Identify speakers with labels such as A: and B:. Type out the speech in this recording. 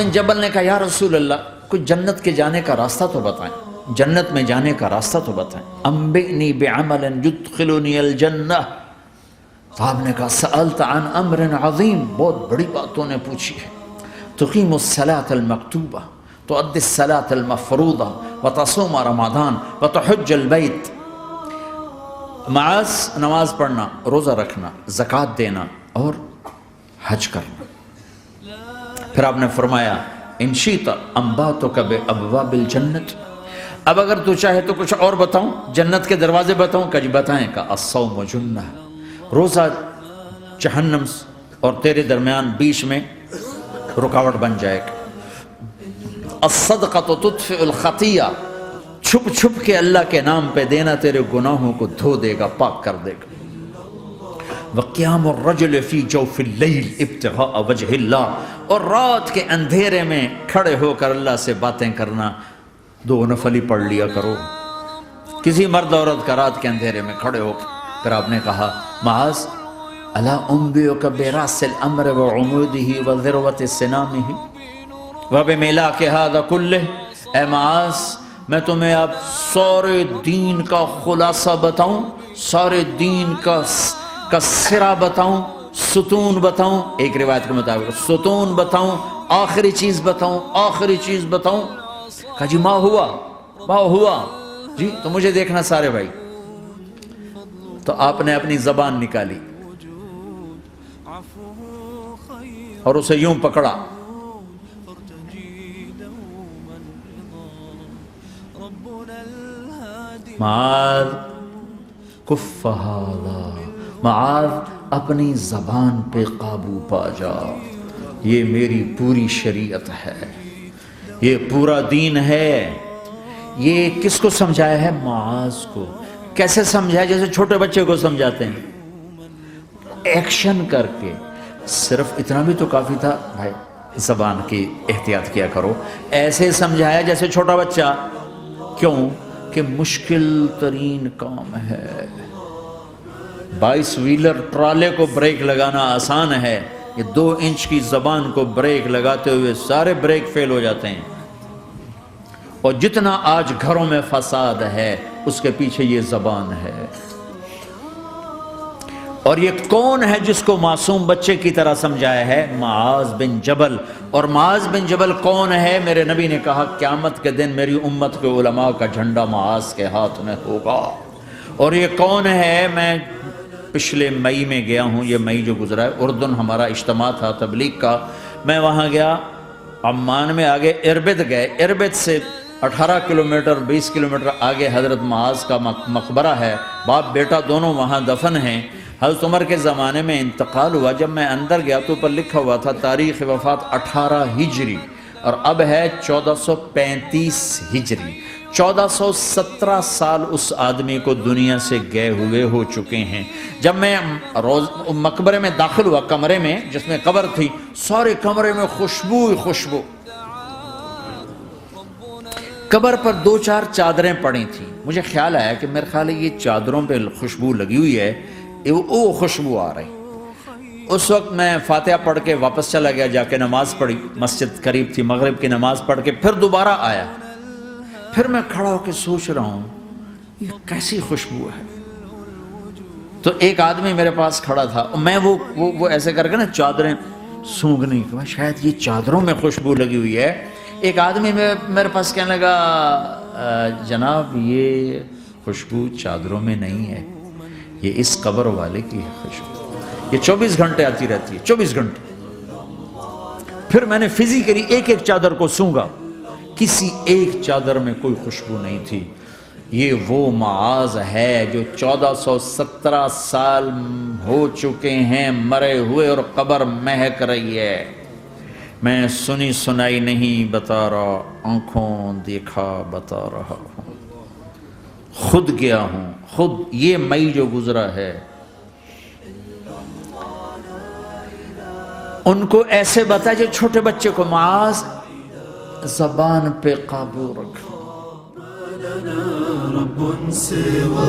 A: بن جبل نے کہا یا رسول اللہ کوئی جنت کے جانے کا راستہ تو بتائیں، جنت میں جانے کا راستہ تو بتائیں، انبئنی بعمل یدخلنی الجنہ۔ تو آپ نے کہا سألت عن امر عظیم، بہت بڑی باتوں نے پوچھی ہے، تقیم الصلاة المکتوبہ، تؤدی الصلاة المفروضہ، وتصوم رمضان، وتحج البیت۔ معاذ نماز پڑھنا، روزہ رکھنا، زکوٰۃ دینا اور حج کرنا۔ پھر آپ نے فرمایا ان شئت انبأتک بابواب الجنت، اب اگر تو چاہے تو کچھ اور بتاؤں، جنت کے دروازے بتاؤں؟ کہ جی بتائیں۔ کہ الصوم جنہ، روزہ جہنم اور تیرے درمیان بیچ میں رکاوٹ بن جائے گا۔ الصدقۃ تطفئ الخطیہ، چھپ چھپ کے اللہ کے نام پہ دینا تیرے گناہوں کو دھو دے گا، پاک کر دے گا۔ وقیام الرجل فی جوف اللیل ابتغاء وجہ اللہ، اور رات کے اندھیرے میں کھڑے ہو کر اللہ سے باتیں کرنا، دو نفل ہی پڑھ لیا کرو۔ کسی مرد عورت کا رات کے اندھیرے میں کھڑے ہو۔ پھر آپ نے کہا معاذ الا انبئک براس الامر وعمودہ وذروۃ سنامہ وبملاک ھذا کلہ، اے معاذ میں تمہیں اب سارے دین کا خلاصہ بتاؤں، سارے دین کا سرا بتاؤں، ستون بتاؤں، ایک روایت کے مطابق ستون بتاؤں، آخری چیز بتاؤں، آخری چیز بتاؤں؟ کہا جی ما ہوا جی، تو مجھے دیکھنا سارے بھائی۔ تو آپ نے اپنی زبان نکالی اور اسے یوں پکڑا، معاذ کف ھذا، معاذ اپنی زبان پہ قابو پا جا، یہ میری پوری شریعت ہے، یہ پورا دین ہے۔ یہ کس کو سمجھایا ہے؟ معاذ کو۔ کیسے سمجھایا؟ جیسے چھوٹے بچے کو سمجھاتے ہیں، ایکشن کر کے۔ صرف اتنا بھی تو کافی تھا بھائی، زبان کی احتیاط کیا کرو۔ ایسے سمجھایا جیسے چھوٹا بچہ۔ کیوں؟ کہ مشکل ترین کام ہے۔ 22 ویلر ٹرالے کو بریک لگانا آسان ہے، یہ 2 انچ کی زبان کو بریک لگاتے ہوئے سارے بریک فیل ہو جاتے ہیں۔ اور جتنا آج گھروں میں فساد ہے اس کے پیچھے یہ زبان ہے۔ اور یہ کون ہے جس کو معصوم بچے کی طرح سمجھایا ہے؟ معاذ بن جبل۔ اور معاذ بن جبل کون ہے؟ میرے نبی نے کہا قیامت کے دن میری امت کے علماء کا جھنڈا معاذ کے ہاتھ میں ہوگا۔ اور یہ کون ہے؟ میں پچھلے مئی میں گیا ہوں، یہ مئی جو گزرا ہے، اردن ہمارا اجتماع تھا تبلیغ کا، میں وہاں گیا، عمان میں آگے اربد گئے، اربد سے 18 کلومیٹر 20 کلومیٹر آگے حضرت معاذ کا مقبرہ ہے، باپ بیٹا دونوں وہاں دفن ہیں۔ حضرت عمر کے زمانے میں انتقال ہوا، جب میں اندر گیا تو پر لکھا ہوا تھا تاریخ وفات 18 ہجری، اور اب ہے 1435 ہجری۔ 1417 سال اس آدمی کو دنیا سے گئے ہوئے ہو چکے ہیں۔ جب میں مقبرے میں داخل ہوا، کمرے میں جس میں قبر تھی، سارے کمرے میں خوشبو ہی خوشبو۔ قبر پر 2-4 چادریں پڑی تھیں، مجھے خیال آیا کہ میرے خیال ہے یہ چادروں پہ خوشبو لگی ہوئی ہے، وہ خوشبو آ رہی۔ اس وقت میں فاتحہ پڑھ کے واپس چلا گیا، جا کے نماز پڑھی، مسجد قریب تھی، مغرب کی نماز پڑھ کے پھر دوبارہ آیا۔ پھر میں کھڑا ہو کے سوچ رہا ہوں یہ کیسی خوشبو ہے۔ تو ایک آدمی میرے پاس کھڑا تھا، میں وہ ایسے کر کے نا چادریں سونگھنے، شاید یہ چادروں میں خوشبو لگی ہوئی ہے۔ ایک آدمی میرے پاس کہنے لگا جناب یہ خوشبو چادروں میں نہیں ہے، یہ اس قبر والے کی خوشبو، یہ 24 گھنٹے آتی رہتی ہے، 24 گھنٹے۔ پھر میں نے فزیکلی ایک ایک چادر کو سونگا، کسی ایک چادر میں کوئی خوشبو نہیں تھی۔ یہ وہ معاذ ہے جو 1417 سال ہو چکے ہیں مرے ہوئے اور قبر مہک رہی ہے۔ میں سنی سنائی نہیں بتا رہا، آنکھوں دیکھا بتا رہا ہوں، خود گیا ہوں، خود یہ مئی جو گزرا ہے۔ ان کو ایسے بتا جو چھوٹے بچے کو، معاذ زبان پہ قابو رکھ، رب سوا